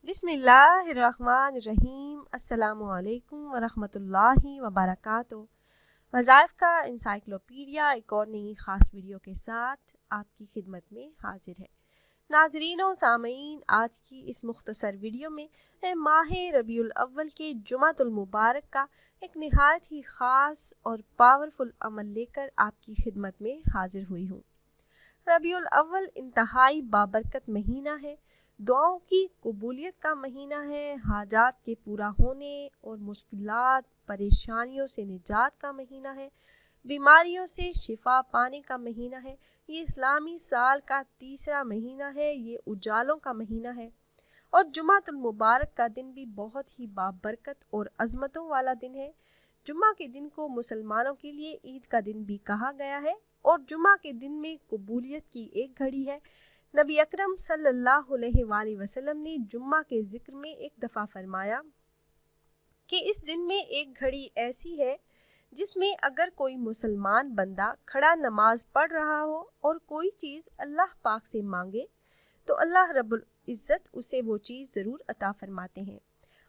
بسم اللہ الرحمن الرحیم۔ السلام علیکم ورحمۃ اللہ وبرکاتہ۔ وظائف کا انسائکلوپیڈیا ایک اور نئی خاص ویڈیو کے ساتھ آپ کی خدمت میں حاضر ہے۔ ناظرین و سامعین، آج کی اس مختصر ویڈیو میں ماہ ربیع الاول کے جمعۃ المبارک کا ایک نہایت ہی خاص اور پاورفل عمل لے کر آپ کی خدمت میں حاضر ہوئی ہوں۔ ربیع الاول انتہائی بابرکت مہینہ ہے، دعاؤں کی قبولیت کا مہینہ ہے، حاجات کے پورا ہونے اور مشکلات پریشانیوں سے نجات کا مہینہ ہے، بیماریوں سے شفا پانے کا مہینہ ہے۔ یہ اسلامی سال کا تیسرا مہینہ ہے، یہ اجالوں کا مہینہ ہے، اور جمعۃ المبارک کا دن بھی بہت ہی بابرکت اور عظمتوں والا دن ہے۔ جمعہ کے دن کو مسلمانوں کے لیے عید کا دن بھی کہا گیا ہے، اور جمعہ کے دن میں قبولیت کی ایک گھڑی ہے۔ نبی اکرم صلی اللہ علیہ وآلہ وسلم نے جمعہ کے ذکر میں ایک دفعہ فرمایا کہ اس دن میں ایک گھڑی ایسی ہے جس میں اگر کوئی مسلمان بندہ کھڑا نماز پڑھ رہا ہو اور کوئی چیز اللہ پاک سے مانگے تو اللہ رب العزت اسے وہ چیز ضرور عطا فرماتے ہیں۔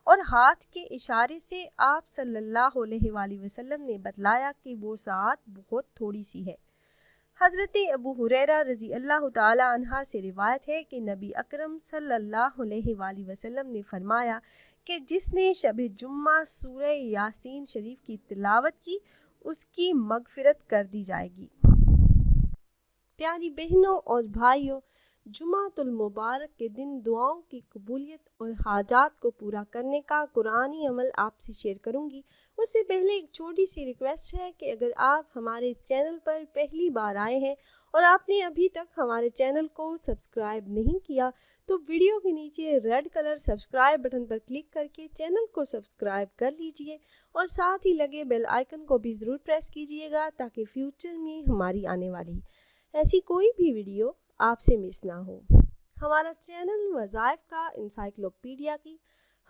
اور ہاتھ کے اشارے سے آپ صلی اللہ علیہ وآلہ وسلم نے بتلایا کہ وہ ساعت بہت تھوڑی سی ہے۔ حضرت ابو ہریرہ رضی اللہ تعالی عنہ سے روایت ہے کہ نبی اکرم صلی اللہ علیہ وآلہ وسلم نے فرمایا کہ جس نے شب جمعہ سورہ یاسین شریف کی تلاوت کی اس کی مغفرت کر دی جائے گی۔ پیاری بہنوں اور بھائیوں، جمعۃ المبارک کے دن دعاؤں کی قبولیت اور حاجات کو پورا کرنے کا قرآنی عمل آپ سے شیئر کروں گی۔ اس سے پہلے ایک چھوٹی سی ریکویسٹ ہے کہ اگر آپ ہمارے چینل پر پہلی بار آئے ہیں اور آپ نے ابھی تک ہمارے چینل کو سبسکرائب نہیں کیا تو ویڈیو کے نیچے ریڈ کلر سبسکرائب بٹن پر کلک کر کے چینل کو سبسکرائب کر لیجئے، اور ساتھ ہی لگے بیل آئیکن کو بھی ضرور پریس کیجئے گا تاکہ فیوچر میں ہماری آنے والی ایسی کوئی بھی ویڈیو آپ سے مس نہ ہو۔ ہمارا چینل وظائف کا انسائکلوپیڈیا کی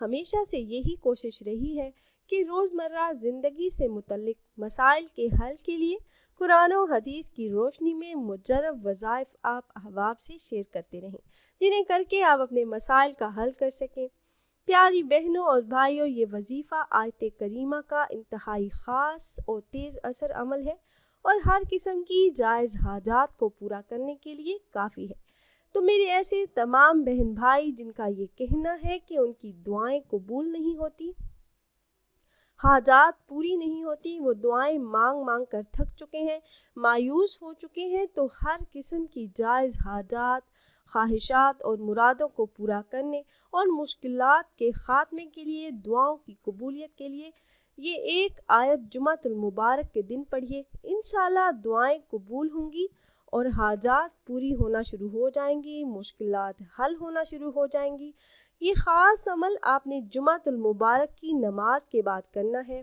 ہمیشہ سے یہی کوشش رہی ہے کہ روزمرہ زندگی سے متعلق مسائل کے حل کے لیے قرآن و حدیث کی روشنی میں مجرب وظائف آپ احباب سے شیئر کرتے رہیں، جنہیں کر کے آپ اپنے مسائل کا حل کر سکیں۔ پیاری بہنوں اور بھائیوں، یہ وظیفہ آیت کریمہ کا انتہائی خاص اور تیز اثر عمل ہے اور ہر قسم کی جائز حاجات کو پورا کرنے کے لیے کافی ہے۔ تو میرے ایسے تمام بہن بھائی جن کا یہ کہنا ہے کہ ان کی دعائیں قبول نہیں ہوتی، حاجات پوری نہیں ہوتی، وہ دعائیں مانگ مانگ کر تھک چکے ہیں، مایوس ہو چکے ہیں، تو ہر قسم کی جائز حاجات، خواہشات اور مرادوں کو پورا کرنے اور مشکلات کے خاتمے کے لیے، دعاؤں کی قبولیت کے لیے یہ ایک آیت جمعۃ المبارک کے دن پڑھیے۔ انشاءاللہ دعائیں قبول ہوں گی اور حاجات پوری ہونا شروع ہو جائیں گی، مشکلات حل ہونا شروع ہو جائیں گی۔ یہ خاص عمل آپ نے جمعۃ المبارک کی نماز کے بعد کرنا ہے،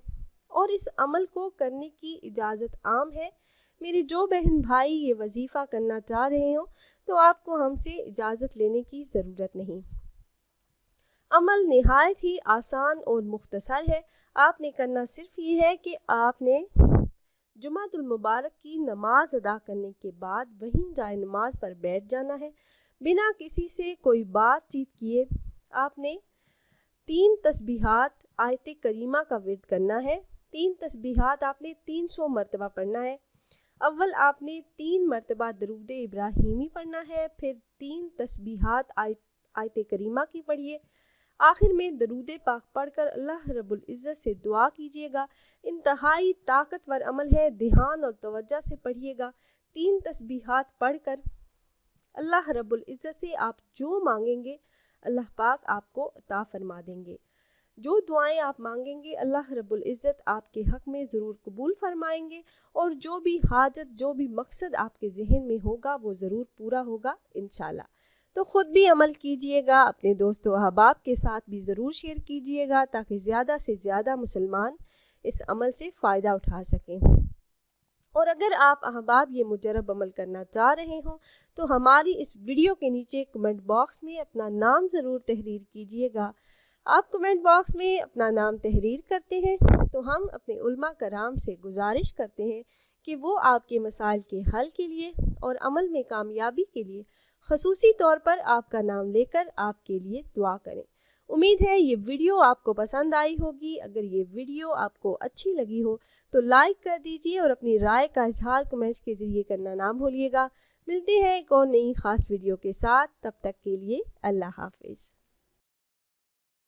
اور اس عمل کو کرنے کی اجازت عام ہے۔ میرے جو بہن بھائی یہ وظیفہ کرنا چاہ رہے ہوں تو آپ کو ہم سے اجازت لینے کی ضرورت نہیں۔ عمل نہایت ہی آسان اور مختصر ہے۔ آپ نے کرنا صرف یہ ہے کہ آپ نے جمعۃ المبارک کی نماز ادا کرنے کے بعد وہیں جائے نماز پر بیٹھ جانا ہے، بنا کسی سے کوئی بات چیت کیے۔ آپ نے 3 تسبیحات آیت کریمہ کا ورد کرنا ہے۔ 3 تسبیحات آپ نے 300 مرتبہ پڑھنا ہے۔ اول آپ نے 3 مرتبہ درود ابراہیمی پڑھنا ہے، پھر 3 تسبیحات آیت کریمہ کی پڑھیے، آخر میں درود پاک پڑھ کر اللہ رب العزت سے دعا کیجیے گا۔ انتہائی طاقتور عمل ہے، دھیان اور توجہ سے پڑھیے گا۔ 3 تسبیحات پڑھ کر اللہ رب العزت سے آپ جو مانگیں گے اللہ پاک آپ کو عطا فرما دیں گے۔ جو دعائیں آپ مانگیں گے اللہ رب العزت آپ کے حق میں ضرور قبول فرمائیں گے، اور جو بھی حاجت، جو بھی مقصد آپ کے ذہن میں ہوگا وہ ضرور پورا ہوگا انشاءاللہ۔ تو خود بھی عمل کیجئے گا، اپنے دوست و احباب کے ساتھ بھی ضرور شیئر کیجئے گا تاکہ زیادہ سے زیادہ مسلمان اس عمل سے فائدہ اٹھا سکیں۔ اور اگر آپ احباب یہ مجرب عمل کرنا چاہ رہے ہوں تو ہماری اس ویڈیو کے نیچے کمنٹ باکس میں اپنا نام ضرور تحریر کیجئے گا۔ آپ کمنٹ باکس میں اپنا نام تحریر کرتے ہیں تو ہم اپنے علماء کرام سے گزارش کرتے ہیں کہ وہ آپ کے مسائل کے حل کے لیے اور عمل میں کامیابی کے لیے خصوصی طور پر آپ کا نام لے کر آپ کے لیے دعا کریں۔ امید ہے یہ ویڈیو آپ کو پسند آئی ہوگی۔ اگر یہ ویڈیو آپ کو اچھی لگی ہو تو لائک کر دیجیے اور اپنی رائے کا اظہار کمنٹس کے ذریعے کرنا نہ بھولیے گا۔ ملتے ہیں ایک اور نئی خاص ویڈیو کے ساتھ، تب تک کے لیے اللہ حافظ۔